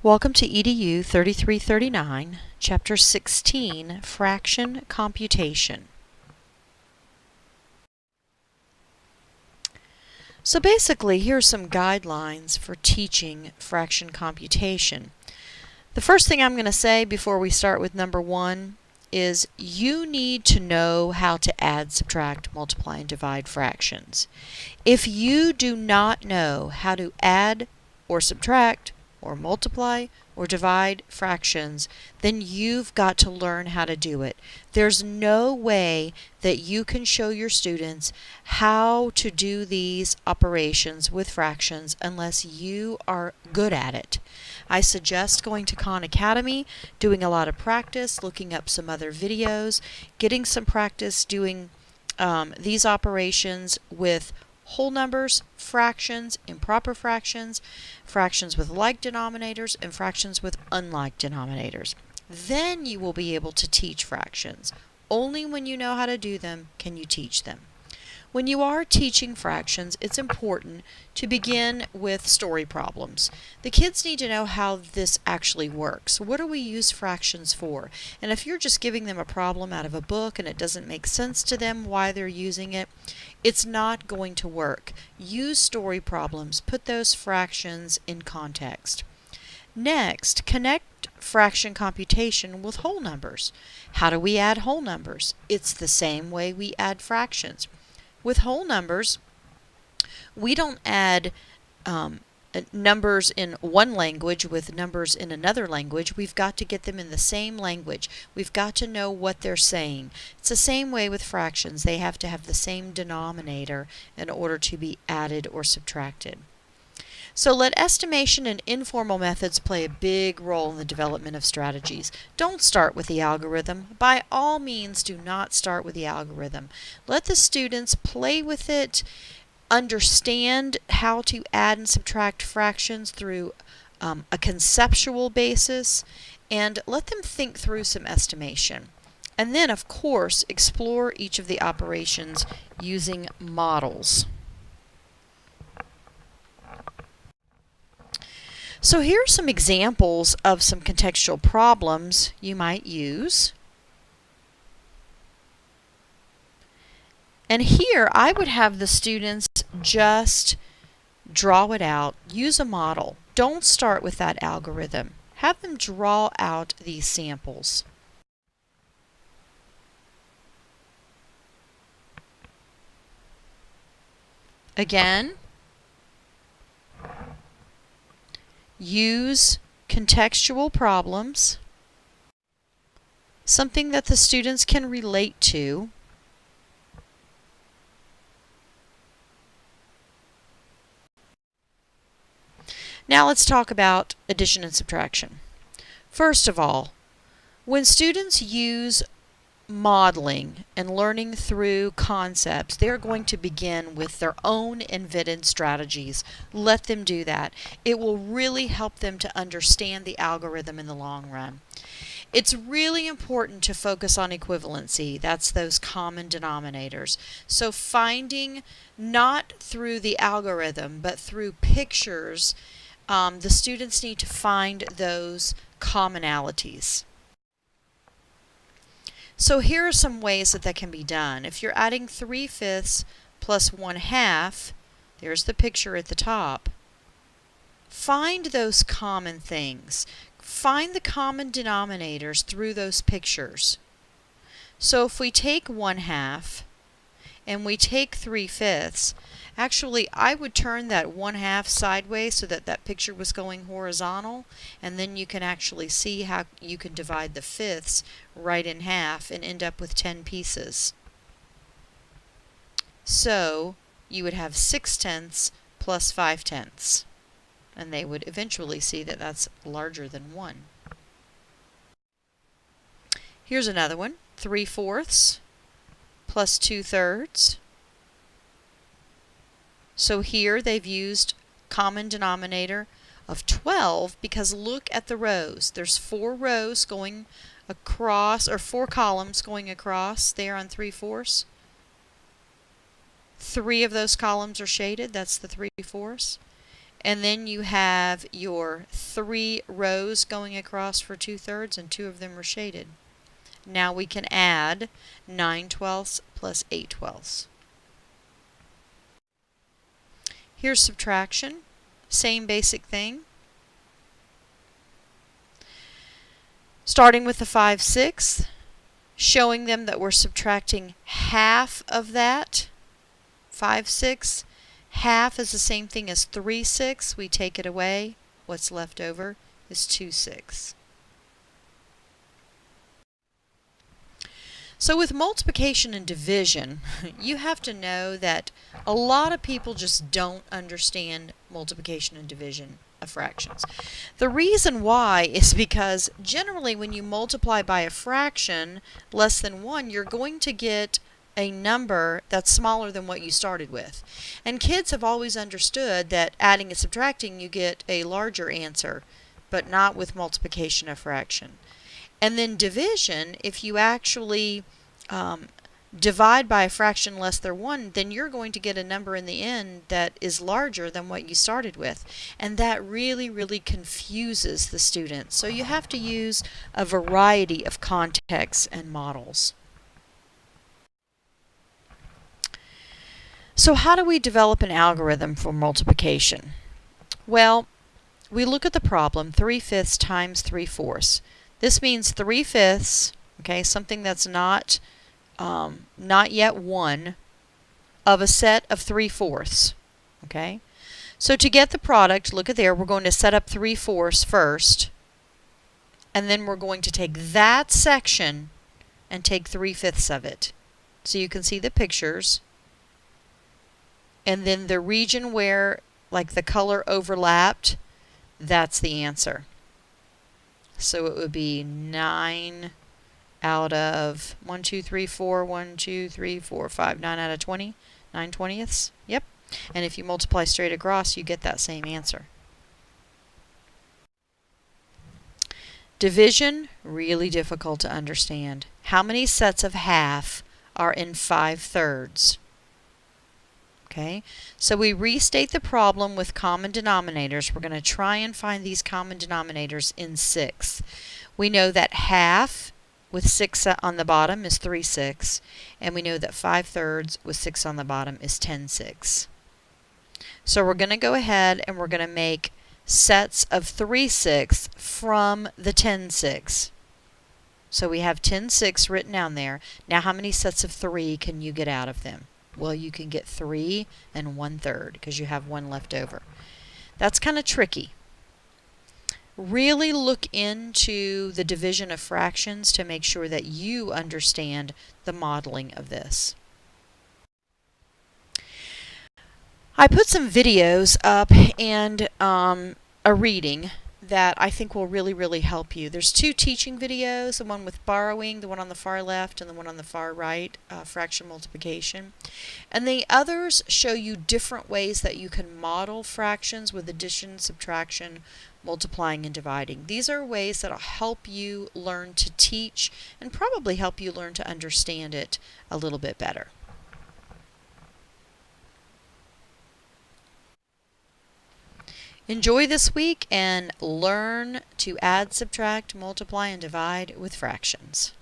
Welcome to EDU 3339, Chapter 16, Fraction Computation. So basically, here are some guidelines for teaching fraction computation. The first thing I'm going to say before we start with number 1 is you need to know how to add, subtract, multiply, and divide fractions. If you do not know how to add or subtract or multiply or divide fractions, then you've got to learn how to do it. There's no way that you can show your students how to do these operations with fractions unless you are good at it. I suggest going to Khan Academy, doing a lot of practice, looking up some other videos, getting some practice doing these operations with whole numbers, fractions, improper fractions, fractions with like denominators, and fractions with unlike denominators. Then you will be able to teach fractions. Only when you know how to do them can you teach them. When you are teaching fractions, it's important to begin with story problems. The kids need to know how this actually works. What do we use fractions for? And if you're just giving them a problem out of a book and it doesn't make sense to them why they're using it, it's not going to work. Use story problems. Put those fractions in context. Next, connect fraction computation with whole numbers. How do we add whole numbers? It's the same way we add fractions. With whole numbers, we don't add numbers in one language with numbers in another language. We've got to get them in the same language. We've got to know what they're saying. It's the same way with fractions. They have to have the same denominator in order to be added or subtracted. So let estimation and informal methods play a big role in the development of strategies. Don't start with the algorithm. By all means, do not start with the algorithm. Let the students play with it, understand how to add and subtract fractions through a conceptual basis, and let them think through some estimation. And then, of course, explore each of the operations using models. So here are some examples of some contextual problems you might use. And here I would have the students just draw it out, use a model. Don't start with that algorithm. Have them draw out these samples. Again, use contextual problems, something that the students can relate to. Now let's talk about addition and subtraction. First of all, when students use modeling and learning through concepts, they're going to begin with their own invented strategies. Let them do that. It will really help them to understand the algorithm in the long run. It's really important to focus on equivalency. That's those common denominators. So finding, not through the algorithm, but through pictures, the students need to find those commonalities. So here are some ways that can be done. If you're adding 3/5 plus 1/2, there's the picture at the top. Find those common things. Find the common denominators through those pictures. So if we take 1/2 and we take 3/5, actually I would turn that 1/2 sideways so that that picture was going horizontal, and then you can actually see how you can divide the fifths right in half and end up with 10 pieces. So you would have 6/10 plus 5/10, and they would eventually see that that's larger than 1. Here's another one, 3/4 plus 2/3. So here they've used common denominator of 12 because look at the rows. There's 4 rows going across, or 4 columns going across there on 3/4. 3 of those columns are shaded. That's the 3/4. And then you have your 3 rows going across for 2/3, and 2 of them are shaded. Now we can add 9/12 plus 8/12. Here's subtraction. Same basic thing. Starting with the 5/6, showing them that we're subtracting half of that. 5/6. Half is the same thing as 3/6. We take it away. What's left over is 2/6. So with multiplication and division, you have to know that a lot of people just don't understand multiplication and division of fractions. The reason why is because generally when you multiply by a fraction less than 1, you're going to get a number that's smaller than what you started with. And kids have always understood that adding and subtracting you get a larger answer, but not with multiplication of fraction. And then division, if you actually divide by a fraction less than 1, then you're going to get a number in the end that is larger than what you started with. And that really confuses the students. So you have to use a variety of contexts and models. So how do we develop an algorithm for multiplication? Well, we look at the problem, 3/5 times 3/4. This means 3/5, okay, something that's not yet 1, of a set of 3/4, okay? So to get the product, look at there, we're going to set up 3/4 first, and then we're going to take that section and take 3/5 of it. So you can see the pictures, and then the region where like the color overlapped, that's the answer. So it would be 9 out of 1, 2, 3, 4, 1, 2, 3, 4, 5, 9 out of 20, 9/20. Yep. And if you multiply straight across, you get that same answer. Division, really difficult to understand. How many sets of half are in 5/3? Okay, so we restate the problem with common denominators. We're going to try and find these common denominators in 6. We know that half with 6 on the bottom is 3/6, and we know that 5/3 with 6 on the bottom is 10/6. So we're going to go ahead and we're going to make sets of 3/6 from the 10/6. So we have 10/6 written down there. Now how many sets of 3 can you get out of them? Well, you can get 3 and 1/3 because you have 1 left over. That's kind of tricky. Really look into the division of fractions to make sure that you understand the modeling of this. I put some videos up and a reading that I think will really help you. There's 2 teaching videos, the one with borrowing, the one on the far left, and the one on the far right, fraction multiplication. And the others show you different ways that you can model fractions with addition, subtraction, multiplying, and dividing. These are ways that will help you learn to teach and probably help you learn to understand it a little bit better. Enjoy this week and learn to add, subtract, multiply, and divide with fractions.